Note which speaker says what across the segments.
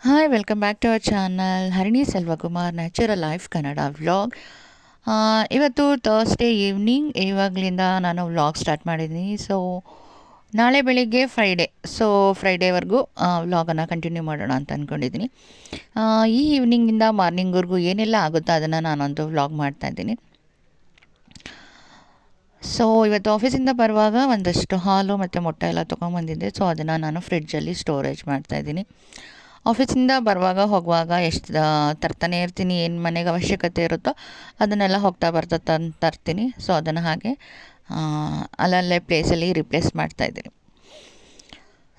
Speaker 1: Hi welcome back to our channel Harini Selvakumar natural life Kannada vlog. ಇವತ್ತು Thursday evening ಇವಾಗಲಿಂದ ನಾನು vlog start ಮಾಡಿದ್ದೀನಿ. So ನಾಳೆ ಬೆಳಿಗ್ಗೆ ಫ್ರೈಡೇ, ಸೊ ಫ್ರೈಡೇವರೆಗೂ ವ್ಲಾಗನ್ನು ಕಂಟಿನ್ಯೂ ಮಾಡೋಣ ಅಂತ ಅಂದ್ಕೊಂಡಿದ್ದೀನಿ. ಈ ಈವ್ನಿಂಗಿಂದ ಮಾರ್ನಿಂಗ್ವರೆಗೂ ಏನೆಲ್ಲ ಆಗುತ್ತೋ ಅದನ್ನು ನಾನೊಂದು ವ್ಲಾಗ್ ಮಾಡ್ತಾಯಿದ್ದೀನಿ. ಸೊ ಇವತ್ತು ಆಫೀಸಿಂದ ಬರುವಾಗ ಒಂದಷ್ಟು ಹಾಲು ಮತ್ತು ಮೊಟ್ಟೆ ಎಲ್ಲ ತೊಗೊಂಬಂದಿದ್ದೆ. ಸೊ ಅದನ್ನು ನಾನು ಫ್ರಿಡ್ಜಲ್ಲಿ ಸ್ಟೋರೇಜ್ ಮಾಡ್ತಾಯಿದ್ದೀನಿ. ಆಫೀಸಿಂದ ಬರುವಾಗ ಹೋಗುವಾಗ ಎಷ್ಟು ತರ್ತಾನೆ ಇರ್ತೀನಿ, ಏನು ಮನೆಗೆ ಅವಶ್ಯಕತೆ ಇರುತ್ತೋ ಅದನ್ನೆಲ್ಲ ಹೋಗ್ತಾ ಬರ್ತಾ ತರ್ತೀನಿ. ಸೊ ಅದನ್ನು ಹಾಗೆ ಅಲ್ಲಲ್ಲೇ ಪ್ಲೇಸಲ್ಲಿ ರಿಪ್ಲೇಸ್ ಮಾಡ್ತಾಯಿದ್ದೀನಿ.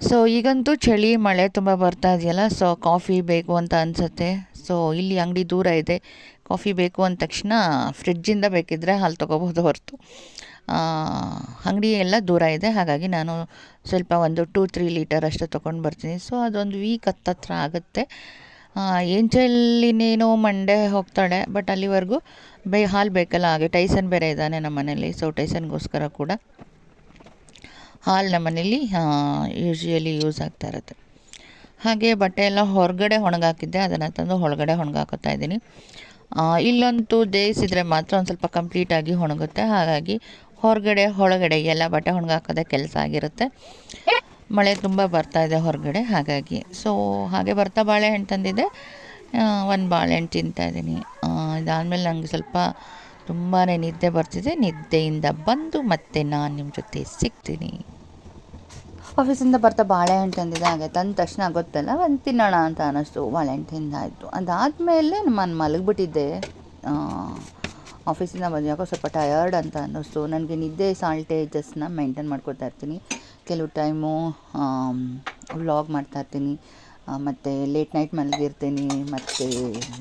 Speaker 1: ಸೊ ಈಗಂತೂ ಚಳಿ ಮಳೆ ತುಂಬ ಬರ್ತಾ ಇದೆಯಲ್ಲ, ಸೊ ಕಾಫಿ ಬೇಕು ಅಂತ ಅನಿಸುತ್ತೆ. ಸೊ ಇಲ್ಲಿ ಅಂಗಡಿ ದೂರ ಇದೆ, ಕಾಫಿ ಬೇಕು ಅಂದ ತಕ್ಷಣ ಫ್ರಿಡ್ಜಿಂದ ಬೇಕಿದ್ದರೆ ಹಾಲು ತೊಗೋಬೋದು ಹೊರತು ಅಂಗಡಿ ಎಲ್ಲ ದೂರ ಇದೆ. ಹಾಗಾಗಿ ನಾನು ಸ್ವಲ್ಪ ಒಂದು 2-3 ಲೀಟರ್ ಅಷ್ಟು ತೊಗೊಂಡು ಬರ್ತೀನಿ. ಸೊ ಅದೊಂದು ವೀಕ್ ಹತ್ತತ್ರ ಆಗುತ್ತೆ. ಏಂಜಲಿನೇನೋ ಮಂಡೇ ಹೋಗ್ತಾಳೆ, ಬಟ್ ಅಲ್ಲಿವರೆಗೂ ಹಾಲು ಬೇಕಲ್ಲ. ಹಾಗೆ ಟೈಸನ್ ಬೇರೆ ಇದ್ದಾನೆ ನಮ್ಮ ಮನೇಲಿ. ಸೊ ಟೈಸನ್ಗೋಸ್ಕರ ಕೂಡ ಹಾಲು ನಮ್ಮ ಮನೇಲಿ ಯೂಶ್ವಲಿ ಯೂಸ್ ಆಗ್ತಾ ಇರುತ್ತೆ. ಹಾಗೆ ಬಟ್ಟೆ ಎಲ್ಲ ಹೊರಗಡೆ ಒಣಗಾಕಿದ್ದೆ, ಅದನ್ನು ತಂದು ಒಳಗಡೆ ಒಣಗಾಕೋತಾ ಇದ್ದೀನಿ. ಇಲ್ಲಂತೂ ದೇಯಿಸಿದ್ರೆ ಮಾತ್ರ ಒಂದು ಸ್ವಲ್ಪ ಕಂಪ್ಲೀಟಾಗಿ ಒಣಗುತ್ತೆ. ಹಾಗಾಗಿ ಹೊರಗಡೆ ಒಳಗಡೆ ಎಲ್ಲ ಬಟ್ಟೆ ಒಣಗಾಕೋದೇ ಕೆಲಸ ಆಗಿರುತ್ತೆ. ಮಳೆ ತುಂಬ ಬರ್ತಾಯಿದೆ ಹೊರಗಡೆ, ಹಾಗಾಗಿ. ಸೊ ಹಾಗೆ ಬರ್ತಾ ಬಾಳೆಹಣ್ಣು ತಂದಿದ್ದೆ, ಒಂದು ಬಾಳೆಹಣ್ಣು ತಿಂತಾಯಿದ್ದೀನಿ. ಇದಾದಮೇಲೆ ನನಗೆ ಸ್ವಲ್ಪ ತುಂಬಾ ನಿದ್ದೆ ಬರ್ತಿದೆ. ನಿದ್ದೆಯಿಂದ ಬಂದು ಮತ್ತೆ ನಾನು ನಿಮ್ಮ ಜೊತೆ ಸಿಗ್ತೀನಿ. ಆಫೀಸಿಂದ ಬರ್ತಾ ಬಾಳೆಹಣ್ಣು ತಂದಿದ್ದೆ. ಹಾಗೆ ತಂದ ತಕ್ಷಣ ಗೊತ್ತಲ್ಲ, ಒಂದು ತಿನ್ನೋಣ ಅಂತ ಅನ್ನಿಸ್ತು, ಬಾಳೆಹಣ್ಣು ತಿಂದಾಯಿತು. ಅದಾದಮೇಲೆ ನಾನು ಮಲಗಿಬಿಟ್ಟಿದ್ದೆ. ಆಫೀಸಿಂದ ಬಂದು ಯಾಕೋ ಸ್ವಲ್ಪ ಟಯರ್ಡ್ ಅಂತ ಅನ್ನಿಸ್ತು. ನನಗೆ ನಿದ್ದೆ ಸಾಲ್ಟೇಜಸ್ನ ಮೇಂಟೈನ್ ಮಾಡ್ಕೊತಾ ಇರ್ತೀನಿ. ಕೆಲವು ಟೈಮು ವ್ಲಾಗ್ ಮಾಡ್ತಾಯಿರ್ತೀನಿ, ಮತ್ತು ಲೇಟ್ ನೈಟ್ ಮಲಗಿರ್ತೀನಿ, ಮತ್ತು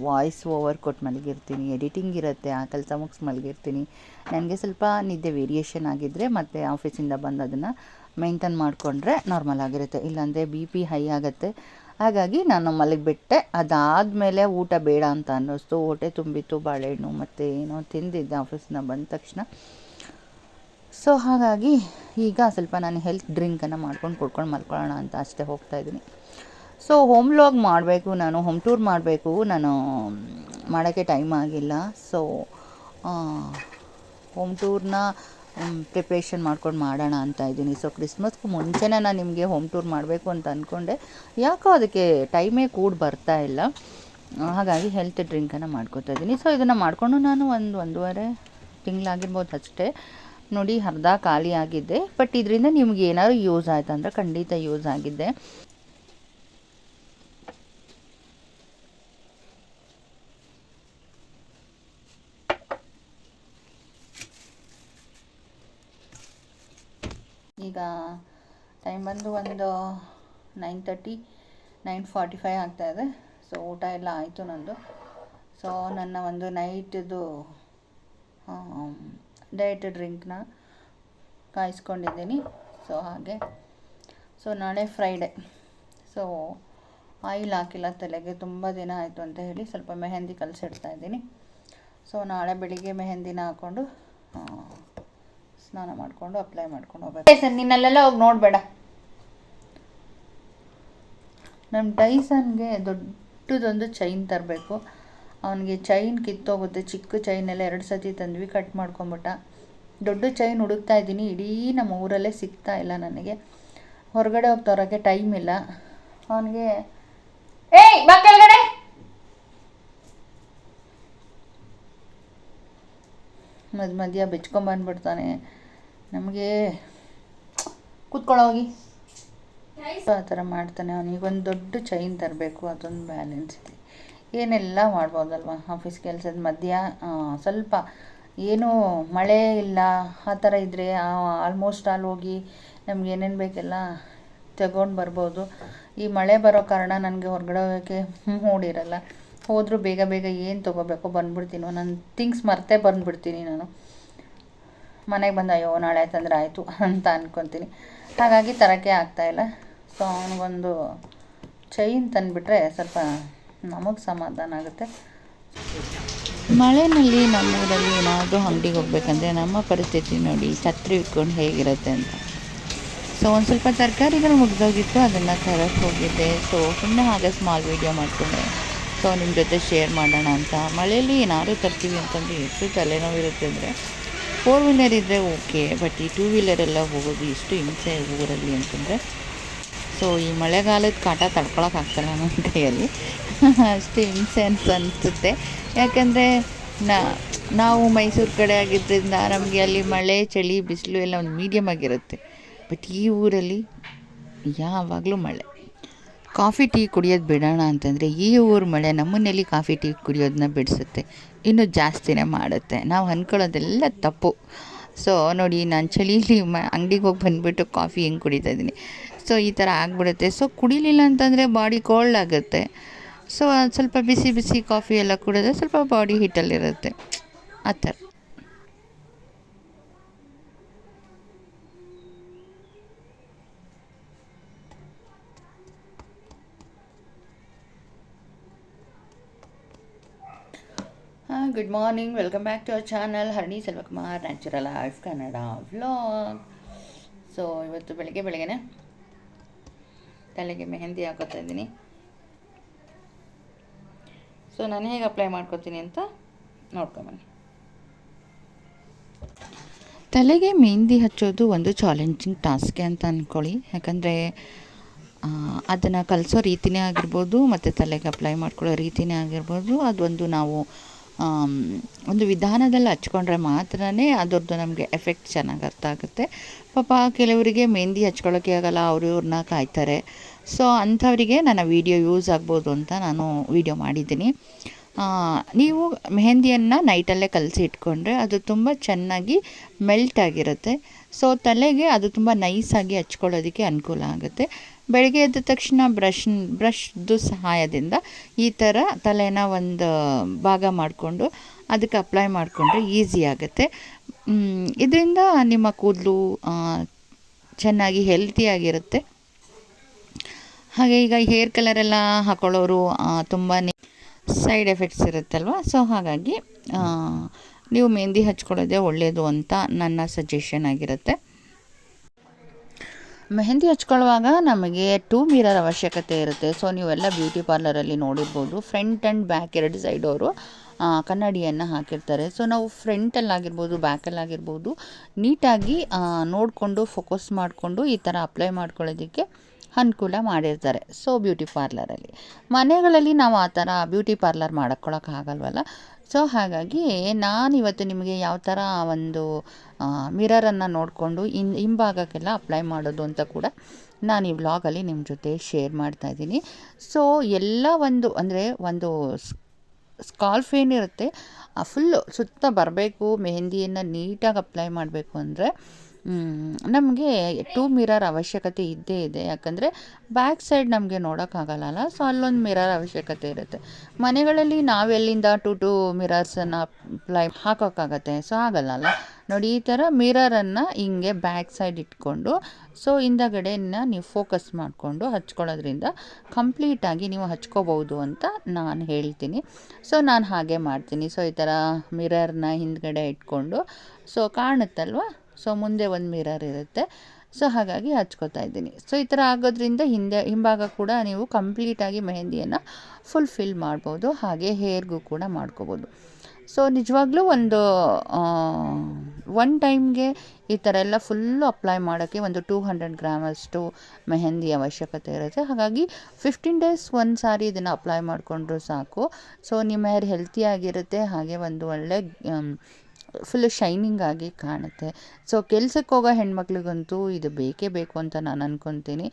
Speaker 1: ವಾಯ್ಸ್ ಓವರ್ ಕೊಟ್ಟು ಮಲಗಿರ್ತೀನಿ, ಎಡಿಟಿಂಗ್ ಇರುತ್ತೆ, ಆ ಕೆಲಸ ಮುಗಿಸಿ ಮಲಗಿರ್ತೀನಿ. ನನಗೆ ಸ್ವಲ್ಪ ನಿದ್ದೆ ವೇರಿಯೇಷನ್ ಆಗಿದ್ದರೆ ಮತ್ತು ಆಫೀಸಿಂದ ಬಂದು ಅದನ್ನು ಮೇಂಟೈನ್ ಮಾಡಿಕೊಂಡ್ರೆ ನಾರ್ಮಲ್ ಆಗಿರುತ್ತೆ. ಇಲ್ಲಾಂದರೆ BP ಹೈ ಆಗುತ್ತೆ. ಹಾಗಾಗಿ ನಾನು ಮಲಗಿಬಿಟ್ಟೆ. ಅದಾದಮೇಲೆ ಊಟ ಬೇಡ ಅಂತ ಅನ್ನಿಸ್ತು, ಹೊಟ್ಟೆ ತುಂಬಿತ್ತು, ಬಾಳೆಹಣ್ಣು ಮತ್ತು ಏನೋ ತಿಂದಿದ್ದೆ ಆಫೀಸಿಂದ ಬಂದ ತಕ್ಷಣ. ಸೊ ಹಾಗಾಗಿ ಈಗ ಸ್ವಲ್ಪ ನಾನು ಹೆಲ್ತ್ ಡ್ರಿಂಕನ್ನು ಮಾಡ್ಕೊಂಡು ಕುಡ್ಕೊಂಡು ಮಲ್ಕೊಳ್ಳೋಣ ಅಂತ ಅಷ್ಟೇ ಹೋಗ್ತಾಯಿದ್ದೀನಿ. ಸೊ ಹೋಮ್ ವ್ಲಾಗ್ ಮಾಡಬೇಕು, ನಾನು ಹೋಮ್ ಟೂರ್ ಮಾಡಬೇಕು, ನಾನು ಮಾಡೋಕ್ಕೆ ಟೈಮ್ ಆಗಿಲ್ಲ. ಸೊ ಹೋಮ್ ಟೂರ್ನ ಪ್ರಿಪ್ರೇಷನ್ ಮಾಡ್ಕೊಂಡು ಮಾಡೋಣ ಅಂತ ಇದ್ದೀನಿ. ಸೊ ಕ್ರಿಸ್ಮಸ್ಗೂ ಮುಂಚೆನೇ ನಾನು ನಿಮಗೆ ಹೋಮ್ ಟೂರ್ ಮಾಡಬೇಕು ಅಂತ ಅಂದ್ಕೊಂಡೆ, ಯಾಕೋ ಅದಕ್ಕೆ ಟೈಮೇ ಕೂಡ ಬರ್ತಾ ಇಲ್ಲ. ಹಾಗಾಗಿ ಹೆಲ್ತ್ ಡ್ರಿಂಕನ್ನು ಮಾಡ್ಕೊತಾ ಇದ್ದೀನಿ. ಸೊ ಇದನ್ನು ಮಾಡಿಕೊಂಡು ನಾನು 1-1.5 ತಿಂಗಳಾಗಿರ್ಬೋದು ಅಷ್ಟೇ. ನೋಡಿ, ಅರ್ಧ ಖಾಲಿ ಆಗಿದ್ದೆ. ಬಟ್ ಇದರಿಂದ ನಿಮ್ಗೆ ಏನಾದ್ರು ಯೂಸ್ ಆಯ್ತು ಅಂದರೆ ಖಂಡಿತ ಯೂಸ್ ಆಗಿದ್ದೆ. ಈಗ ಟೈಮ್ ಬಂದು ಒಂದು 9:30, 9:45 ಆಗ್ತಾಯಿದೆ. ಸೊ ಊಟ ಎಲ್ಲ ಆಯಿತು ನಂದು. ಸೊ ನನ್ನ ಒಂದು ನೈಟದು ಡಯಟ್ ಡ್ರಿಂಕ್ನ ಕಾಯಿಸ್ಕೊಂಡಿದ್ದೀನಿ. ಸೊ ಹಾಗೆ. ಸೊ ನಾಳೆ ಫ್ರೈಡೇ. ಸೊ ಆಯಿಲ್ ಹಾಕಿಲ್ಲ ತಲೆಗೆ, ತುಂಬ ದಿನ ಆಯಿತು ಅಂತ ಹೇಳಿ ಸ್ವಲ್ಪ ಮೆಹಂದಿ ಕಲಸಿಡ್ತಾಯಿದ್ದೀನಿ. ಸೊ ನಾಳೆ ಬೆಳಿಗ್ಗೆ ಮೆಹಂದಿನ ಹಾಕ್ಕೊಂಡು ಸ್ನಾನ ಮಾಡಿಕೊಂಡು ಅಪ್ಲೈ ಮಾಡ್ಕೊಂಡು ಹೋಗ್ಬೇಕು. ಸರ್ ನೀನಲ್ಲೆಲ್ಲ ಹೋಗಿ ನೋಡಬೇಡ. ನಮ್ಮ ಟೈಸನ್ಗೆ ದೊಡ್ಡದೊಂದು ಚೈನ್ ತರಬೇಕು. ಅವನಿಗೆ ಚೈನ್ ಕಿತ್ತೋಗುತ್ತೆ. ಚಿಕ್ಕ ಚೈನೆಲ್ಲ 2 ಸತಿ ತಂದ್ವಿ, ಕಟ್ ಮಾಡ್ಕೊಂಬಿಟ್ಟ. ದೊಡ್ಡ ಚೈನ್ ಹುಡುಕ್ತಾ ಇದ್ದೀನಿ, ಇಡೀ ನಮ್ಮ ಊರಲ್ಲೇ ಸಿಗ್ತಾ ಇಲ್ಲ ನನಗೆ. ಹೊರಗಡೆ ಹೋಗಿ ತರೋಕ್ಕೆ ಟೈಮ್ ಇಲ್ಲ ಅವನಿಗೆ. ಬಾ ಕೆಳಗಡೆ. ಮಧ್ಯ ಬೆಚ್ಕೊಂಬಂದ್ಬಿಡ್ತಾನೆ. ನಮಗೆ ಕೂತ್ಕೊಳ್ಳೋಗಿ ಆ ಥರ ಮಾಡ್ತಾನೆ. ಅವನಿಗೊಂದು ದೊಡ್ಡ ಚೈನ್ ತರಬೇಕು, ಅದೊಂದು ಬ್ಯಾಲೆನ್ಸ್ ಇದೆ. ಏನೆಲ್ಲ ಮಾಡ್ಬೋದಲ್ವ ಆಫೀಸ್ ಕೆಲಸದ ಮಧ್ಯ. ಸ್ವಲ್ಪ ಏನೂ ಮಳೆ ಇಲ್ಲ ಆ ಥರ ಇದ್ದರೆ ಆಲ್ಮೋಸ್ಟ್ ಅಲ್ಲಿ ಹೋಗಿ ನಮ್ಗೆ ಏನೇನು ಬೇಕೆಲ್ಲ ತಗೊಂಡು ಬರ್ಬೋದು. ಈ ಮಳೆ ಬರೋ ಕಾರಣ ನನಗೆ ಹೊರಗಡೆ ಹೋಗೋಕ್ಕೆ ಮೂಡಿರಲ್ಲ. ಹೋದರೂ ಬೇಗ ಬೇಗ ಏನು ತೊಗೋಬೇಕೋ ಬಂದುಬಿಡ್ತೀನಿ. ನನ್ನ ಥಿಂಗ್ಸ್ ಮರ್ತೇ ಬಂದುಬಿಡ್ತೀನಿ ನಾನು. ಮನೆಗೆ ಬಂದು ಅಯ್ಯೋ ನಾಳೆ ಆಯ್ತಂದ್ರೆ ಆಯಿತು ಅಂತ ಅಂದ್ಕೊತೀನಿ. ಹಾಗಾಗಿ ತರೋಕ್ಕೆ ಆಗ್ತಾಯಿಲ್ಲ. ಸೊ ಅವನಿಗೊಂದು ಚೈನ್ ತಂದುಬಿಟ್ರೆ ಸ್ವಲ್ಪ ನಮಗೆ ಸಮಾಧಾನ ಆಗುತ್ತೆ. ಮಳೆಯಲ್ಲಿ ನಮ್ಮೂರಲ್ಲಿ ಏನಾದರೂ ಅಂಗಡಿಗೆ ಹೋಗ್ಬೇಕಂದ್ರೆ ನಮ್ಮ ಪರಿಸ್ಥಿತಿ ನೋಡಿ, ಛತ್ರಿ ಇಟ್ಕೊಂಡು ಹೇಗಿರುತ್ತೆ ಅಂತ. ಸೊ ಒಂದು ಸ್ವಲ್ಪ ತರಕಾರಿಗಳು ಮುಗ್ದೋಗಿತ್ತು, ಅದನ್ನು ತರಕ್ಕೆ ಹೋಗಿದ್ದೆ. ಸೊ ಸುಮ್ಮನೆ ಹಾಗೆ ಸ್ಮಾಲ್ ವೀಡಿಯೋ ಮಾಡಿಕೊಂಡೆ. ಸೊ ನಿಮ್ಮ ಜೊತೆ ಶೇರ್ ಮಾಡೋಣ ಅಂತ. ಮಳೆಯಲ್ಲಿ ಏನಾದರೂ ತರ್ತೀವಿ ಅಂತಂದರೆ ಎಷ್ಟು ತಲೆನೋವಿರುತ್ತೆ ಅಂದರೆ, 4 ವೀಲರ್ ಇದ್ದರೆ ಓಕೆ, ಬಟ್ ಈ 2 ವೀಲರೆಲ್ಲ ಹೋಗೋದು ಎಷ್ಟು ಹಿಂಸೆ ಊರಲ್ಲಿ ಅಂತಂದರೆ. ಸೊ ಈ ಮಳೆಗಾಲದ ಕಾಟ ತಡ್ಕೊಳಕ್ಕಾಗ್ತಲ್ಲ ನನ್ನ ಕೈಯಲ್ಲಿ. ಅಷ್ಟು ಹಿಂಸೆ ಅಂತ ಅನಿಸುತ್ತೆ. ಯಾಕಂದರೆ ನಾವು ಮೈಸೂರು ಕಡೆ ಆಗಿದ್ದರಿಂದ ನಮಗೆ ಅಲ್ಲಿ ಮಳೆ ಚಳಿ ಬಿಸಿಲು ಎಲ್ಲ ಒಂದು ಮೀಡಿಯಮ್ ಆಗಿರುತ್ತೆ. ಬಟ್ ಈ ಊರಲ್ಲಿ ಯಾವಾಗಲೂ ಮಳೆ. ಕಾಫಿ ಟೀ ಕುಡಿಯೋದು ಬಿಡೋಣ ಅಂತಂದರೆ ಈ ಊರು ಮಳೆ ನಮ್ಮನ್ನೆಲ್ಲಿ ಕಾಫಿ ಟೀ ಕುಡಿಯೋದನ್ನ ಬಿಡಿಸುತ್ತೆ, ಇನ್ನೂ ಜಾಸ್ತಿನೇ ಮಾಡುತ್ತೆ. ನಾವು ಅಂದ್ಕೊಳ್ಳೋದೆಲ್ಲ ತಪ್ಪು. ಸೊ ನೋಡಿ, ನಾನು ಚಳೀಲಿ ಅಂಗಡಿಗೆ ಹೋಗಿ ಬಂದುಬಿಟ್ಟು ಕಾಫಿ ಹೆಂಗೆ ಕುಡಿತಾಯಿದ್ದೀನಿ. ಸೊ ಈ ಥರ ಆಗಿಬಿಡುತ್ತೆ. ಸೊ ಕುಡಿಲಿಲ್ಲ ಅಂತಂದರೆ ಬಾಡಿ ಕೋಲ್ಡ್ ಆಗುತ್ತೆ. ಸೊ ಸ್ವಲ್ಪ ಬಿಸಿ ಬಿಸಿ ಕಾಫಿ ಎಲ್ಲ ಕುಡಿದ್ರೆ ಸ್ವಲ್ಪ ಬಾಡಿ ಹೀಟಲ್ಲಿರುತ್ತೆ ಆ ಥರ. Good morning, welcome back to our channel Harani Selvakumar natural life Kannada vlog. So ಇವತ್ತು ಬೆಳಗ್ಗೆನೇ ತಲೆಗೆ ಮೆಹಂದಿ ಹಾಕೋತಾ ಇದ್ದೀನಿ. ಸೊ ನಾನು ಹೇಗೆ ಅಪ್ಲೈ ಮಾಡ್ಕೋತೀನಿ ಅಂತ ನೋಡ್ಕೊಂಬನ್ನಿ. ತಲೆಗೆ ಮೆಹಂದಿ ಹಚ್ಚೋದು ಒಂದು ಚಾಲೆಂಜಿಂಗ್ ಟಾಸ್ಕೆ ಅಂತ ಅಂದ್ಕೊಳ್ಳಿ. ಯಾಕಂದರೆ ಅದನ್ನು ಕಲಿಸೋ ರೀತಿಯೇ ಆಗಿರ್ಬೋದು, ಮತ್ತು ತಲೆಗೆ ಅಪ್ಲೈ ಮಾಡ್ಕೊಳ್ಳೋ ರೀತಿಯೇ ಆಗಿರ್ಬೋದು, ಅದೊಂದು ನಾವು ಒಂದು ವಿಧಾನದಲ್ಲಿ ಹಚ್ಕೊಂಡ್ರೆ ಮಾತ್ರನೇ ಅದರದ್ದು ನಮಗೆ ಎಫೆಕ್ಟ್ ಚೆನ್ನಾಗಿ ಅರ್ಥ ಆಗುತ್ತೆ. ಪಾಪ ಕೆಲವರಿಗೆ ಮೆಹಂದಿ ಹಚ್ಕೊಳ್ಳೋಕ್ಕೆ ಆಗಲ್ಲ, ಅವರು ಇವ್ರನ್ನ ಕಾಯ್ತಾರೆ. ಸೊ ಅಂಥವರಿಗೆ ನನ್ನ ವೀಡಿಯೋ ಯೂಸ್ ಆಗ್ಬೋದು ಅಂತ ನಾನು ವೀಡಿಯೋ ಮಾಡಿದ್ದೀನಿ. ನೀವು ಮೆಹಂದಿಯನ್ನು ನೈಟಲ್ಲೇ ಕಲಸಿ ಇಟ್ಕೊಂಡ್ರೆ ಅದು ತುಂಬ ಚೆನ್ನಾಗಿ ಮೆಲ್ಟ್ ಆಗಿರುತ್ತೆ. ಸೊ ತಲೆಗೆ ಅದು ತುಂಬ ನೈಸಾಗಿ ಹಚ್ಕೊಳ್ಳೋದಕ್ಕೆ ಅನುಕೂಲ ಆಗುತ್ತೆ. ಬೆಳಗ್ಗೆ ಎದ್ದ ತಕ್ಷಣ ಬ್ರಷ್ದು ಸಹಾಯದಿಂದ ಈ ಥರ ತಲೆನ ಒಂದು ಭಾಗ ಮಾಡಿಕೊಂಡು ಅದಕ್ಕೆ ಅಪ್ಲೈ ಮಾಡಿಕೊಂಡ್ರೆ ಈಸಿ ಆಗುತ್ತೆ. ಇದರಿಂದ ನಿಮ್ಮ ಕೂದಲು ಚೆನ್ನಾಗಿ ಹೆಲ್ತಿಯಾಗಿರುತ್ತೆ. ಹಾಗೆ ಈಗ ಹೇರ್ ಕಲರೆಲ್ಲ ಹಾಕೊಳ್ಳೋರು ತುಂಬಾ ಸೈಡ್ ಎಫೆಕ್ಟ್ಸ್ ಇರುತ್ತಲ್ವ. ಸೊ ಹಾಗಾಗಿ ನೀವು ಮೆಹಂದಿ ಹಚ್ಕೊಳ್ಳೋದೇ ಒಳ್ಳೆಯದು ಅಂತ ನನ್ನ ಸಜೆಷನ್ ಆಗಿರುತ್ತೆ. ಮೆಹಂದಿ ಹಚ್ಕೊಳ್ಳುವಾಗ ನಮಗೆ 2 ಮಿರರ್ ಅವಶ್ಯಕತೆ ಇರುತ್ತೆ. ಸೊ ನೀವೆಲ್ಲ ಬ್ಯೂಟಿ ಪಾರ್ಲರಲ್ಲಿ ನೋಡಿರ್ಬೋದು, ಫ್ರಂಟ್ ಆ್ಯಂಡ್ ಬ್ಯಾಕ್ 2 ಸೈಡ್ ಅವರು ಕನ್ನಡಿಯನ್ನು ಹಾಕಿರ್ತಾರೆ. ಸೊ ನಾವು ಫ್ರಂಟಲ್ಲಾಗಿರ್ಬೋದು ಬ್ಯಾಕಲ್ಲಾಗಿರ್ಬೋದು ನೀಟಾಗಿ ನೋಡಿಕೊಂಡು ಫೋಕಸ್ ಮಾಡಿಕೊಂಡು ಈ ಥರ ಅಪ್ಲೈ ಮಾಡ್ಕೊಳ್ಳೋದಕ್ಕೆ ಅನುಕೂಲ ಮಾಡಿರ್ತಾರೆ. ಸೊ ಬ್ಯೂಟಿ ಪಾರ್ಲರಲ್ಲಿ, ಮನೆಗಳಲ್ಲಿ ನಾವು ಆ ಥರ ಬ್ಯೂಟಿ ಪಾರ್ಲರ್ ಮಾಡ್ಕೊಳ್ಳೋಕ್ಕಾಗಲ್ವಲ್ಲ. ಸೊ ಹಾಗಾಗಿ ನಾನಿವತ್ತು ನಿಮಗೆ ಯಾವ ಥರ ಒಂದು ಮಿರರನ್ನು ನೋಡಿಕೊಂಡು ಹಿಂಭಾಗಕ್ಕೆಲ್ಲ ಅಪ್ಲೈ ಮಾಡೋದು ಅಂತ ಕೂಡ ನಾನು ಈ ವ್ಲಾಗಲ್ಲಿ ನಿಮ್ಮ ಜೊತೆ ಶೇರ್ ಮಾಡ್ತಾಯಿದ್ದೀನಿ. ಸೊ ಎಲ್ಲ ಒಂದು ಸ್ಕಾಲ್ಫ್ ಏನಿರುತ್ತೆ ಫುಲ್ಲು ಸುತ್ತ ಬರಬೇಕು, ಮೆಹಂದಿಯನ್ನು ನೀಟಾಗಿ ಅಪ್ಲೈ ಮಾಡಬೇಕು ಅಂದರೆ ನಮಗೆ 2 ಮಿರರ್ ಅವಶ್ಯಕತೆ ಇದ್ದೇ ಇದೆ. ಯಾಕಂದರೆ ಬ್ಯಾಕ್ ಸೈಡ್ ನಮಗೆ ನೋಡೋಕ್ಕಾಗಲ್ಲ. ಸೊ ಅಲ್ಲೊಂದು ಮಿರರ್ ಅವಶ್ಯಕತೆ ಇರುತ್ತೆ. ಮನೆಗಳಲ್ಲಿ ನಾವೆಲ್ಲಿಂದ 2 ಮಿರರ್ಸನ್ನು ಅಪ್ಲೈ ಹಾಕೋಕ್ಕಾಗತ್ತೆ? ಸೊ ಆಗಲ್ಲ. ನೋಡಿ, ಈ ಥರ ಮಿರರನ್ನು ಹಿಂಗೆ ಬ್ಯಾಕ್ ಸೈಡ್ ಇಟ್ಕೊಂಡು ಸೊ ಹಿಂದಗಡೆನ ನೀವು ಫೋಕಸ್ ಮಾಡಿಕೊಂಡು ಹಚ್ಕೊಳ್ಳೋದ್ರಿಂದ ಕಂಪ್ಲೀಟಾಗಿ ನೀವು ಹಚ್ಕೋಬೋದು ಅಂತ ನಾನು ಹೇಳ್ತೀನಿ. ಸೊ ನಾನು ಹಾಗೆ ಮಾಡ್ತೀನಿ. ಸೊ ಈ ಥರ ಮಿರರ್ನ ಹಿಂದ್ಗಡೆ ಇಟ್ಕೊಂಡು ಸೊ ಕಾಣುತ್ತಲ್ವ, ಸೊ ಮುಂದೆ ಒಂದು ಮಿರರ್ ಇರುತ್ತೆ. ಸೊ ಹಾಗಾಗಿ ಹಚ್ಕೋತಾ ಇದ್ದೀನಿ. ಸೊ ಈ ಥರ ಆಗೋದ್ರಿಂದ ಹಿಂಭಾಗ ಕೂಡ ನೀವು ಕಂಪ್ಲೀಟಾಗಿ ಮೆಹಂದಿಯನ್ನು ಫುಲ್ಫಿಲ್ ಮಾಡ್ಬೋದು. ಹಾಗೆ ಹೇರ್ಗೂ ಕೂಡ ಮಾಡ್ಕೋಬೋದು. ಸೊ ನಿಜವಾಗ್ಲೂ ಒನ್ ಟೈಮ್ಗೆ ಈ ಥರ ಎಲ್ಲ ಫುಲ್ಲು ಅಪ್ಲೈ ಮಾಡೋಕ್ಕೆ ಒಂದು 200 ಗ್ರಾಮಷ್ಟು ಮೆಹಂದಿ ಅವಶ್ಯಕತೆ ಇರುತ್ತೆ. ಹಾಗಾಗಿ 15 ಡೇಸ್ ಒಂದು ಸಾರಿ ಇದನ್ನು ಅಪ್ಲೈ ಮಾಡಿಕೊಂಡ್ರೂ ಸಾಕು. ಸೊ ನಿಮ್ಮ ಹೇರ್ ಹೆಲ್ತಿಯಾಗಿರುತ್ತೆ. ಹಾಗೆ ಒಂದು ಒಳ್ಳೆ ಫುಲ್ಲು ಶೈನಿಂಗ್ ಆಗಿ ಕಾಣುತ್ತೆ. ಸೊ ಕೆಲ್ಸಕ್ಕೆ ಹೋಗೋ ಹೆಣ್ಮಕ್ಳಿಗಂತೂ ಇದು ಬೇಕೇ ಬೇಕು ಅಂತ ನಾನು ಅಂದ್ಕೊತೀನಿ.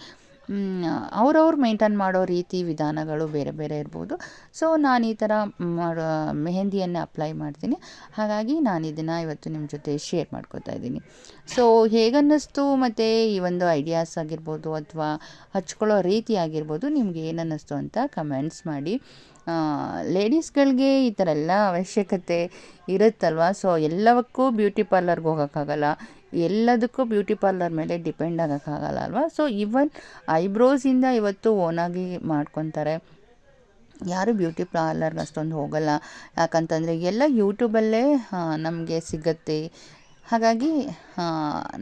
Speaker 1: ಅವ್ರವ್ರು ಮೇಂಟೈನ್ ಮಾಡೋ ರೀತಿ ವಿಧಾನಗಳು ಬೇರೆ ಬೇರೆ ಇರ್ಬೋದು. ಸೊ ನಾನು ಈ ಥರ ಮೆಹಂದಿಯನ್ನು ಅಪ್ಲೈ ಮಾಡ್ತೀನಿ. ಹಾಗಾಗಿ ನಾನು ಇದನ್ನು ಇವತ್ತು ನಿಮ್ಮ ಜೊತೆ ಶೇರ್ ಮಾಡ್ಕೋತಾ ಇದ್ದೀನಿ. ಸೊ ಹೇಗನ್ನಿಸ್ತು ಮತ್ತು ಈ ಒಂದು ಐಡಿಯಾಸ್ ಆಗಿರ್ಬೋದು ಅಥವಾ ಹಚ್ಕೊಳ್ಳೋ ರೀತಿ ಆಗಿರ್ಬೋದು ನಿಮ್ಗೆ ಏನನ್ನಿಸ್ತು ಅಂತ ಕಮೆಂಟ್ಸ್ ಮಾಡಿ. ಲೇಡೀಸ್ಗಳಿಗೆ ಈ ಥರ ಎಲ್ಲ ಅವಶ್ಯಕತೆ ಇರುತ್ತಲ್ವ. ಸೊ ಎಲ್ಲವಕ್ಕೂ ಬ್ಯೂಟಿ ಪಾರ್ಲರ್ಗೆ ಹೋಗೋಕ್ಕಾಗಲ್ಲ, ಎಲ್ಲದಕ್ಕೂ ಬ್ಯೂಟಿ ಪಾರ್ಲರ್ ಮೇಲೆ ಡಿಪೆಂಡ್ ಆಗೋಕ್ಕಾಗಲ್ಲ ಅಲ್ವಾ. ಸೊ ಈವನ್ ಐಬ್ರೋಸಿಂದ ಇವತ್ತು ಓನಾಗಿ ಮಾಡ್ಕೊತಾರೆ. ಯಾರು ಬ್ಯೂಟಿ ಪಾರ್ಲರ್ಗೆ ಅಷ್ಟೊಂದು ಹೋಗಲ್ಲ. ಯಾಕಂತಂದರೆ ಎಲ್ಲ ಯೂಟ್ಯೂಬಲ್ಲೇ ನಮಗೆ ಸಿಗುತ್ತೆ. ಹಾಗಾಗಿ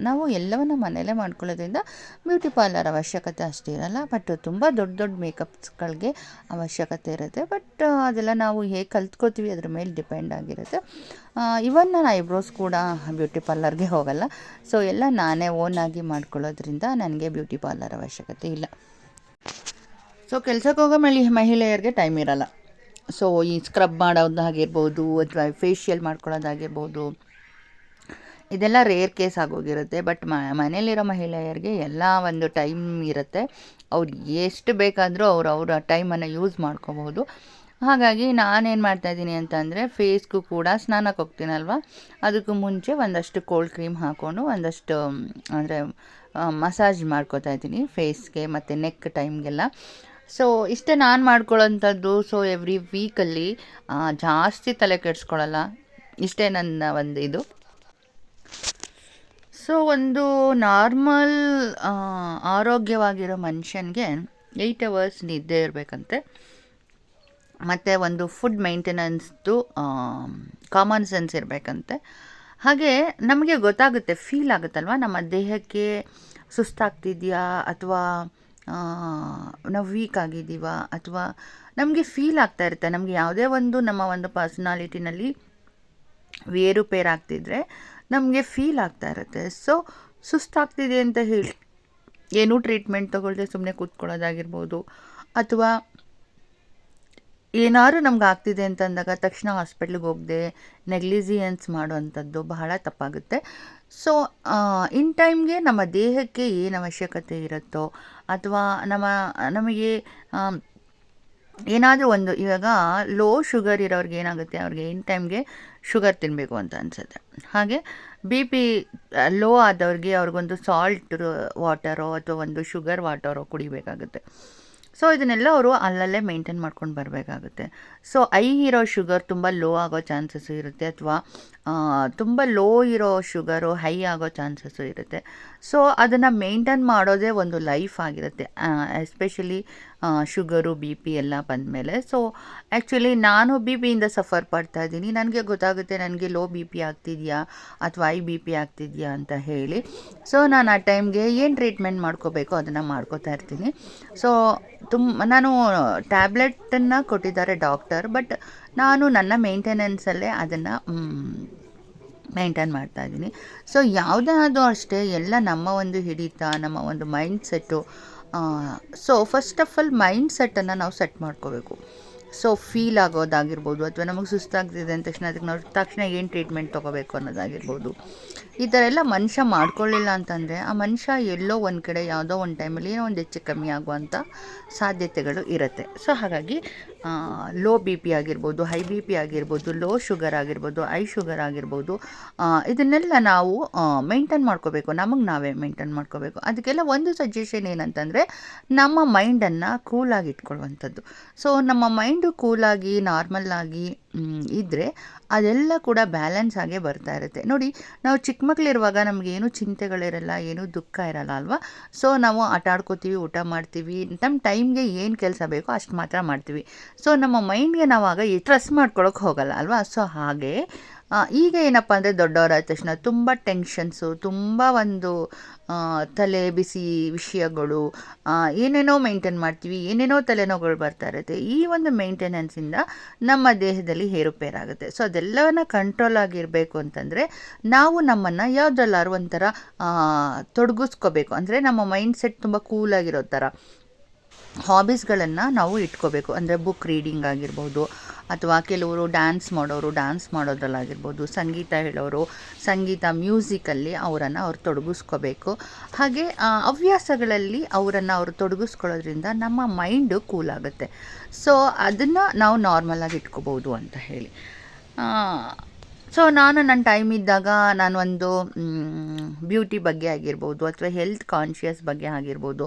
Speaker 1: ನಾವು ಎಲ್ಲವನ್ನು ಮನೆಯಲ್ಲೇ ಮಾಡ್ಕೊಳ್ಳೋದ್ರಿಂದ ಬ್ಯೂಟಿ ಪಾರ್ಲರ್ ಅವಶ್ಯಕತೆ ಅಷ್ಟೇ ಇರಲ್ಲ. ಬಟ್ ತುಂಬ ದೊಡ್ಡ ದೊಡ್ಡ ಮೇಕಪ್ಸ್ಗಳಿಗೆ ಅವಶ್ಯಕತೆ ಇರುತ್ತೆ. ಬಟ್ ಅದೆಲ್ಲ ನಾವು ಹೇಗೆ ಕಲ್ತ್ಕೋತೀವಿ ಅದ್ರ ಮೇಲೆ ಡಿಪೆಂಡ್ ಆಗಿರುತ್ತೆ. ಇವನ್ ನಾನು ಐಬ್ರೋಸ್ ಕೂಡ ಬ್ಯೂಟಿ ಪಾರ್ಲರ್ಗೆ ಹೋಗಲ್ಲ. ಸೊ ಎಲ್ಲ ನಾನೇ ಓನಾಗಿ ಮಾಡ್ಕೊಳ್ಳೋದ್ರಿಂದ ನನಗೆ ಬ್ಯೂಟಿ ಪಾರ್ಲರ್ ಅವಶ್ಯಕತೆ ಇಲ್ಲ. ಸೊ ಕೆಲ್ಸಕ್ಕೆ ಹೋಗೋ ಮಹಿಳೆಯರಿಗೆ ಟೈಮ್ ಇರಲ್ಲ. ಸೊ ಈ ಸ್ಕ್ರಬ್ ಮಾಡೋದಾಗಿರ್ಬೋದು ಅಥವಾ ಫೇಶಿಯಲ್ ಮಾಡ್ಕೊಳ್ಳೋದಾಗಿರ್ಬೋದು, ಇದೆಲ್ಲ ರೇರ್ ಕೇಸ್ ಆಗೋಗಿರುತ್ತೆ. ಬಟ್ ಮನೇಲಿರೋ ಮಹಿಳೆಯರಿಗೆ ಎಲ್ಲ ಒಂದು ಟೈಮ್ ಇರುತ್ತೆ. ಅವ್ರು ಎಷ್ಟು ಬೇಕಾದರೂ ಅವರ ಟೈಮನ್ನು ಯೂಸ್ ಮಾಡ್ಕೋಬಹುದು. ಹಾಗಾಗಿ ನಾನೇನು ಮಾಡ್ತಾಯಿದ್ದೀನಿ ಅಂತಂದರೆ, ಫೇಸ್ಗೂ ಕೂಡ ಸ್ನಾನಕ್ಕೆ ಹೋಗ್ತೀನಲ್ವ, ಅದಕ್ಕೂ ಮುಂಚೆ ಒಂದಷ್ಟು ಕೋಲ್ಡ್ ಕ್ರೀಮ್ ಹಾಕ್ಕೊಂಡು ಒಂದಷ್ಟು ಅಂದರೆ ಮಸಾಜ್ ಮಾಡ್ಕೋತಾ ಇದ್ದೀನಿ ಫೇಸ್ಗೆ ಮತ್ತು ನೆಕ್ ಟೈಮ್ಗೆಲ್ಲ. ಸೊ ಇಷ್ಟೇ ನಾನು ಮಾಡ್ಕೊಳ್ಳೋಂಥದ್ದು. ಸೊ ಎವ್ರಿ ವೀಕಲ್ಲಿ ಜಾಸ್ತಿ ತಲೆ ಕೆಡಿಸ್ಕೊಳ್ಳಲ್ಲ. ಇಷ್ಟೇ ನನ್ನ ಒಂದು ಇದು. ಸೊ ಒಂದು ನಾರ್ಮಲ್ ಆರೋಗ್ಯವಾಗಿರೋ ಮನುಷ್ಯನಿಗೆ 8 hours ನಿದ್ದೆ ಇರಬೇಕಂತೆ. ಮತ್ತು ಒಂದು ಫುಡ್ ಮೇಂಟೆನೆನ್ಸ್ದು ಕಾಮನ್ ಸೆನ್ಸ್ ಇರಬೇಕಂತೆ. ಹಾಗೆ ನಮಗೆ ಗೊತ್ತಾಗುತ್ತೆ, ಫೀಲ್ ಆಗುತ್ತಲ್ವ ನಮ್ಮ ದೇಹಕ್ಕೆ ಸುಸ್ತಾಗ್ತಿದೆಯಾ ಅಥವಾ ನಾವು ವೀಕ್ ಆಗಿದ್ದೀವಾ, ಅಥವಾ ನಮಗೆ ಫೀಲ್ ಆಗ್ತಾ ಇರುತ್ತೆ. ನಮಗೆ ಯಾವುದೇ ಒಂದು ನಮ್ಮ ಒಂದು ಪರ್ಸ್ನಾಲಿಟಿನಲ್ಲಿ ಏರುಪೇರಾಗ್ತಿದ್ರೆ ನಮಗೆ ಫೀಲ್ ಆಗ್ತಾ ಇರುತ್ತೆ. ಸೊ ಸುಸ್ತಾಗ್ತಿದೆ ಅಂತ ಹೇಳಿ ಏನೂ ಟ್ರೀಟ್ಮೆಂಟ್ ತೊಗೊಳ್ದೆ ಸುಮ್ಮನೆ ಕೂತ್ಕೊಳ್ಳೋದಾಗಿರ್ಬೋದು, ಅಥವಾ ಏನಾದ್ರು ನಮ್ಗೆ ಆಗ್ತಿದೆ ಅಂತಂದಾಗ ತಕ್ಷಣ ಹಾಸ್ಪಿಟ್ಲಿಗೆ ಹೋಗದೆ ನೆಗ್ಲಿಜಿಯನ್ಸ್ ಮಾಡೋವಂಥದ್ದು ಬಹಳ ತಪ್ಪಾಗುತ್ತೆ. ಸೊ ಇನ್ ಟೈಮ್ಗೆ ನಮ್ಮ ದೇಹಕ್ಕೆ ಏನು ಅವಶ್ಯಕತೆ ಇರುತ್ತೋ, ಅಥವಾ ನಮಗೆ ಏನಾದರೂ ಒಂದು, ಇವಾಗ ಲೋ ಶುಗರ್ ಇರೋರಿಗೆ ಏನಾಗುತ್ತೆ, ಅವ್ರಿಗೆ ಇನ್ ಟೈಮ್ಗೆ ಶುಗರ್ ತಿನ್ನಬೇಕು ಅಂತ ಅನಿಸುತ್ತೆ. ಹಾಗೆ BP ಲೋ ಆದವ್ರಿಗೆ ಅವ್ರಿಗೊಂದು ಸಾಲ್ಟ್ ವಾಟರೋ ಅಥವಾ ಒಂದು ಶುಗರ್ ವಾಟರೋ ಕುಡಿಬೇಕಾಗುತ್ತೆ. ಸೊ ಇದನ್ನೆಲ್ಲ ಅವರು ಅಲ್ಲಲ್ಲೇ ಮೇಂಟೈನ್ ಮಾಡ್ಕೊಂಡು ಬರಬೇಕಾಗುತ್ತೆ. ಸೊ ಇರೋ ಶುಗರ್ ತುಂಬ ಲೋ ಆಗೋ ಚಾನ್ಸಸ್ಸು ಇರುತ್ತೆ, ಅಥವಾ ತುಂಬ ಲೋ ಇರೋ ಶುಗರು ಹೈ ಆಗೋ ಚಾನ್ಸಸ್ಸು ಇರುತ್ತೆ. ಸೊ ಅದನ್ನು ಮೇಂಟೈನ್ ಮಾಡೋದೇ ಒಂದು ಲೈಫ್ ಆಗಿರುತ್ತೆ, ಎಸ್ಪೆಷಲಿ ಶುಗರು BP ಎಲ್ಲ ಬಂದಮೇಲೆ. ಸೊ ಆ್ಯಕ್ಚುಲಿ ನಾನು BPಯಿಂದ ಸಫರ್ ಪಡ್ತಾ ಇದ್ದೀನಿ. ನನಗೆ ಗೊತ್ತಾಗುತ್ತೆ ನನಗೆ ಲೋ BP ಆಗ್ತಿದೆಯಾ ಅಥವಾ BP ಆಗ್ತಿದೆಯಾ ಅಂತ ಹೇಳಿ. ಸೊ ನಾನು ಆ ಟೈಮ್ಗೆ ಏನು ಟ್ರೀಟ್ಮೆಂಟ್ ಮಾಡ್ಕೋಬೇಕು ಅದನ್ನು ಮಾಡ್ಕೋತಾ ಇರ್ತೀನಿ. ಸೊ ನಾನು ಟ್ಯಾಬ್ಲೆಟನ್ನು ಕೊಟ್ಟಿದ್ದಾರೆ ಡಾಕ್ಟರ್, ಬಟ್ ನಾನು ನನ್ನ ಮೇಂಟೆನೆನ್ಸಲ್ಲೇ ಅದನ್ನು ಮೇಂಟೈನ್ ಮಾಡ್ತಾಯಿದ್ದೀನಿ. ಸೊ ಯಾವುದಾದ್ರೂ ಅಷ್ಟೇ, ಎಲ್ಲ ನಮ್ಮ ಒಂದು ಹಿಡಿತ, ನಮ್ಮ ಒಂದು mindset. So first of all ಮೈಂಡ್ಸೆಟ್ಟನ್ನು ನಾವು ಸೆಟ್ ಮಾಡ್ಕೋಬೇಕು. ಸೊ ಫೀಲ್ ಆಗೋದಾಗಿರ್ಬೋದು, ಅಥವಾ ನಮಗೆ ಸುಸ್ತಾಗ್ತಿದೆ ಅಂದ ತಕ್ಷಣ ಅದಕ್ಕೆ ನಾವು ತಕ್ಷಣ ಏನು ಟ್ರೀಟ್ಮೆಂಟ್ ತೊಗೋಬೇಕು ಅನ್ನೋದಾಗಿರ್ಬೋದು. ಈ ಥರ ಎಲ್ಲ ಮನುಷ್ಯ ಮಾಡ್ಕೊಳ್ಳಿಲ್ಲ ಅಂತಂದರೆ ಆ ಮನುಷ್ಯ ಎಲ್ಲೋ ಒಂದು ಕಡೆ ಯಾವುದೋ ಒಂದು ಟೈಮಲ್ಲಿ ಏನೋ ಒಂದು ಹೆಚ್ಚು ಕಮ್ಮಿ ಆಗುವಂಥ ಸಾಧ್ಯತೆಗಳು ಇರುತ್ತೆ. ಸೊ ಹಾಗಾಗಿ ಲೋ BP ಆಗಿರ್ಬೋದು, ಹೈ BP ಆಗಿರ್ಬೋದು, ಲೋ ಶುಗರ್ ಆಗಿರ್ಬೋದು, ಹೈ ಶುಗರ್ ಆಗಿರ್ಬೋದು, ಇದನ್ನೆಲ್ಲ ನಾವು ಮೇಂಟೈನ್ ಮಾಡ್ಕೋಬೇಕು, ನಮಗೆ ನಾವೇ ಮೇಂಟೈನ್ ಮಾಡ್ಕೋಬೇಕು. ಅದಕ್ಕೆಲ್ಲ ಒಂದು ಸಜೆಷನ್ ಏನಂತಂದರೆ, ನಮ್ಮ ಮೈಂಡನ್ನು ಕೂಲಾಗಿ ಇಟ್ಕೊಳ್ಳುವಂಥದ್ದು. ಸೊ ನಮ್ಮ ಮೈಂಡು ಕೂಲಾಗಿ ನಾರ್ಮಲ್ಲಾಗಿ ಇದ್ದರೆ ಅದೆಲ್ಲ ಕೂಡ ಬ್ಯಾಲೆನ್ಸ್ ಆಗೇ ಬರ್ತಾ ಇರುತ್ತೆ. ನೋಡಿ, ನಾವು ಚಿಕ್ಕ ಮಕ್ಕಳಿರುವಾಗ ನಮಗೇನು ಚಿಂತೆಗಳಿರಲ್ಲ, ಏನೂ ದುಃಖ ಇರಲ್ಲ ಅಲ್ವಾ. ಸೊ ನಾವು ಆಟ ಆಡ್ಕೋತೀವಿ, ಊಟ ಮಾಡ್ತೀವಿ, ನಮ್ಮ ಟೈಮ್ಗೆ ಏನು ಕೆಲಸ ಬೇಕೋ ಅಷ್ಟು ಮಾತ್ರ ಮಾಡ್ತೀವಿ. ಸೊ ನಮ್ಮ ಮೈಂಡ್ಗೆ ನಾವಾಗ ಸ್ಟ್ರೆಸ್ ಮಾಡ್ಕೊಳಕ್ಕೆ ಹೋಗಲ್ಲ ಅಲ್ವಾ. ಸೊ ಹಾಗೆ ಈಗ ಏನಪ್ಪ ಅಂದರೆ ದೊಡ್ಡವರಾದ ತಕ್ಷಣ ತುಂಬ ಟೆನ್ಷನ್ಸು, ತುಂಬ ಒಂದು ತಲೆ ಬಿಸಿ ವಿಷಯಗಳು, ಏನೇನೋ ಮೇಂಟೈನ್ ಮಾಡ್ತೀವಿ, ಏನೇನೋ ತಲೆನೋವುಗಳು ಬರ್ತಾ ಇರುತ್ತೆ. ಈ ಒಂದು ಮೇಂಟೆನೆನ್ಸಿಂದ ನಮ್ಮ ದೇಹದಲ್ಲಿ ಏರುಪೇರಾಗುತ್ತೆ. ಸೊ ಅದೆಲ್ಲವನ್ನ ಕಂಟ್ರೋಲ್ ಆಗಿರಬೇಕು ಅಂತಂದರೆ ನಾವು ನಮ್ಮನ್ನು ಯಾವುದ್ರಲ್ಲಾರು ಒಂಥರ ತೊಡಗಿಸ್ಕೋಬೇಕು. ಅಂದರೆ ನಮ್ಮ ಮೈಂಡ್ ಸೆಟ್ ತುಂಬ ಕೂಲಾಗಿರೋ ಥರ ಹಾಬೀಸ್ಗಳನ್ನು ನಾವು ಇಟ್ಕೋಬೇಕು. ಅಂದರೆ ಬುಕ್ ರೀಡಿಂಗ್ ಆಗಿರ್ಬೋದು, ಅಥವಾ ಕೆಲವರು ಡ್ಯಾನ್ಸ್ ಮಾಡೋರು ಡ್ಯಾನ್ಸ್ ಮಾಡೋದ್ರಲ್ಲಾಗಿರ್ಬೋದು, ಸಂಗೀತ ಹೇಳೋರು ಸಂಗೀತ ಮ್ಯೂಸಿಕಲ್ಲಿ ಅವ್ರು ತೊಡಗಿಸ್ಕೋಬೇಕು. ಹಾಗೆ ಹವ್ಯಾಸಗಳಲ್ಲಿ ಅವರು ತೊಡಗಿಸ್ಕೊಳ್ಳೋದ್ರಿಂದ ನಮ್ಮ ಮೈಂಡು ಕೂಲಾಗುತ್ತೆ. ಸೊ ಅದನ್ನು ನಾವು ನಾರ್ಮಲಾಗಿ ಇಟ್ಕೋಬೋದು ಅಂತ ಹೇಳಿ. ಸೊ ನಾನು ನನ್ನ ಟೈಮ್ ಇದ್ದಾಗ ನಾನೊಂದು ಬ್ಯೂಟಿ ಬಗ್ಗೆ ಆಗಿರ್ಬೋದು, ಅಥವಾ ಹೆಲ್ತ್ ಕಾನ್ಷಿಯಸ್ ಬಗ್ಗೆ ಆಗಿರ್ಬೋದು,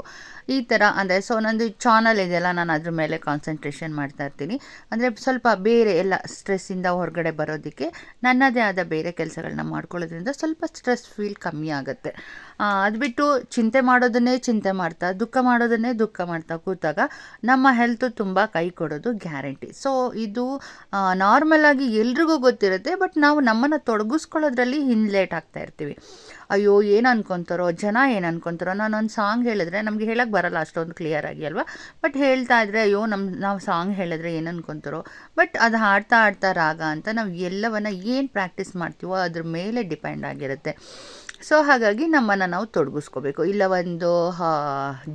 Speaker 1: ಈ ಥರ ಅಂದರೆ ಸೊ ನಂದು ಚಾನಲ್ ಇದೆಯಲ್ಲ, ನಾನು ಅದ್ರ ಮೇಲೆ ಕಾನ್ಸಂಟ್ರೇಷನ್ ಮಾಡ್ತಾ ಇರ್ತೀನಿ. ಅಂದರೆ ಸ್ವಲ್ಪ ಬೇರೆ ಎಲ್ಲ ಸ್ಟ್ರೆಸ್ಸಿಂದ ಹೊರಗಡೆ ಬರೋದಕ್ಕೆ ನನ್ನದೇ ಆದ ಬೇರೆ ಕೆಲಸಗಳನ್ನ ಮಾಡ್ಕೊಳ್ಳೋದ್ರಿಂದ ಸ್ವಲ್ಪ ಸ್ಟ್ರೆಸ್ ಫೀಲ್ ಕಮ್ಮಿ ಆಗುತ್ತೆ. ಅದು ಬಿಟ್ಟು ಚಿಂತೆ ಮಾಡೋದನ್ನೇ ಚಿಂತೆ ಮಾಡ್ತಾ, ದುಃಖ ಮಾಡೋದನ್ನೇ ದುಃಖ ಮಾಡ್ತಾ ಕೂತಾಗ ನಮ್ಮ ಹೆಲ್ತು ತುಂಬ ಕೈ ಕೊಡೋದು ಗ್ಯಾರಂಟಿ. ಸೊ ಇದು ನಾರ್ಮಲಾಗಿ ಎಲ್ರಿಗೂ ಗೊತ್ತಿರುತ್ತೆ, ಬಟ್ ನಾವು ನಮ್ಮನ್ನು ತೊಡಗಿಸ್ಕೊಳ್ಳೋದ್ರಲ್ಲಿ ಲೇಟ್ ಆಗ್ತಾ ಇರ್ತೀವಿ. ಅಯ್ಯೋ ಏನು ಅನ್ಕೊತಾರೋ, ಜನ ಏನು ಅನ್ಕೊತಾರೋ. ನಾನೊಂದು ಸಾಂಗ್ ಹೇಳಿದ್ರೆ ನಮಗೆ ಹೇಳಕ್ಕೆ ಬರಲ್ಲ ಅಷ್ಟೊಂದು ಕ್ಲಿಯರಾಗಿ ಅಲ್ವಾ, ಬಟ್ ಹೇಳ್ತಾ ಇದ್ರೆ ಅಯ್ಯೋ ನಾವು ಸಾಂಗ್ ಹೇಳಿದ್ರೆ ಏನು ಅನ್ಕೊತಾರೋ. ಬಟ್ ಅದು ಹಾಡ್ತಾ ಹಾಡ್ತಾ ರಾಗ ಅಂತ ನಾವು ಎಲ್ಲವನ್ನ ಏನು ಪ್ರಾಕ್ಟೀಸ್ ಮಾಡ್ತೀವೋ ಅದ್ರ ಮೇಲೆ ಡಿಪೆಂಡ್ ಆಗಿರುತ್ತೆ. ಸೊ ಹಾಗಾಗಿ ನಮ್ಮನ್ನು ನಾವು ತೊಡಗಿಸ್ಕೋಬೇಕು. ಇಲ್ಲ ಒಂದು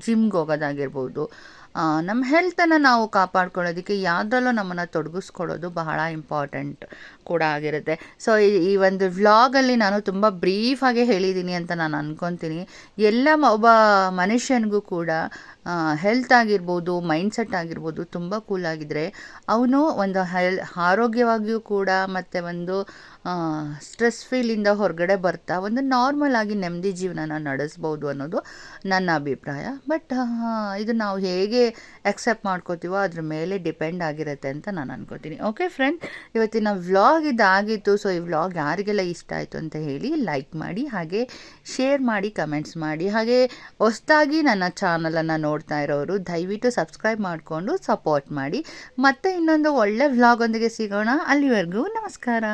Speaker 1: ಜಿಮ್ಗೆ ಹೋಗೋದಾಗಿರ್ಬೋದು, ನಮ್ಮ ಹೆಲ್ತನ್ನು ನಾವು ಕಾಪಾಡ್ಕೊಳ್ಳೋದಕ್ಕೆ ಯಾವುದ್ರಲ್ಲೂ ನಮ್ಮನ್ನು ತೊಡಗಿಸ್ಕೊಳ್ಳೋದು ಬಹಳ ಇಂಪಾರ್ಟೆಂಟ್ ಕೂಡ ಆಗಿರುತ್ತೆ. ಸೊ ಈ ಒಂದು ವ್ಲಾಗಲ್ಲಿ ನಾನು ತುಂಬ ಬ್ರೀಫಾಗೆ ಹೇಳಿದ್ದೀನಿ ಅಂತ ನಾನು ಅಂದ್ಕೊತೀನಿ. ಎಲ್ಲ ಒಬ್ಬ ಮನುಷ್ಯನಿಗೂ ಕೂಡ ಹೆಲ್ತ್ ಆಗಿರ್ಬೋದು, ಮೈಂಡ್ಸೆಟ್ ಆಗಿರ್ಬೋದು ತುಂಬ ಕೂಲಾಗಿದ್ದರೆ ಅವನು ಒಂದು ಆರೋಗ್ಯವಾಗಿಯೂ ಕೂಡ ಮತ್ತು ಒಂದು ಸ್ಟ್ರೆಸ್ ಫೀಲಿಂದ ಹೊರಗಡೆ ಬರ್ತಾ ಒಂದು ನಾರ್ಮಲ್ ಆಗಿ ನೆಮ್ಮದಿ ಜೀವನನ ನಡೆಸ್ಬೋದು ಅನ್ನೋದು ನನ್ನ ಅಭಿಪ್ರಾಯ. ಬಟ್ ಇದು ನಾವು ಹೇಗೆ ಎಕ್ಸೆಪ್ಟ್ ಮಾಡ್ಕೋತೀವೋ ಅದ್ರ ಮೇಲೆ ಡಿಪೆಂಡ್ ಆಗಿರುತ್ತೆ ಅಂತ ನಾನು ಅನ್ಕೋತೀನಿ. ಓಕೆ ಫ್ರೆಂಡ್, ಇವತ್ತಿನ ವ್ಲಾಗ್ ಇದಾಗಿತ್ತು. ಸೊ ಈ ವ್ಲಾಗ್ ಯಾರಿಗೆಲ್ಲ ಇಷ್ಟ ಆಯಿತು ಅಂತ ಹೇಳಿ ಲೈಕ್ ಮಾಡಿ, ಹಾಗೆ ಶೇರ್ ಮಾಡಿ, ಕಮೆಂಟ್ಸ್ ಮಾಡಿ. ಹಾಗೆ ಹೊಸದಾಗಿ ನನ್ನ ಚಾನಲನ್ನು ನೋಡ್ತಾ ಇರೋರು ದಯವಿಟ್ಟು ಸಬ್ಸ್ಕ್ರೈಬ್ ಮಾಡಿಕೊಂಡು ಸಪೋರ್ಟ್ ಮಾಡಿ. ಮತ್ತೆ ಇನ್ನೊಂದು ಒಳ್ಳೆ ವ್ಲಾಗ್ ಒಂದಿಗೆ ಸಿಗೋಣ. ಅಲ್ಲಿವರೆಗೂ ನಮಸ್ಕಾರ.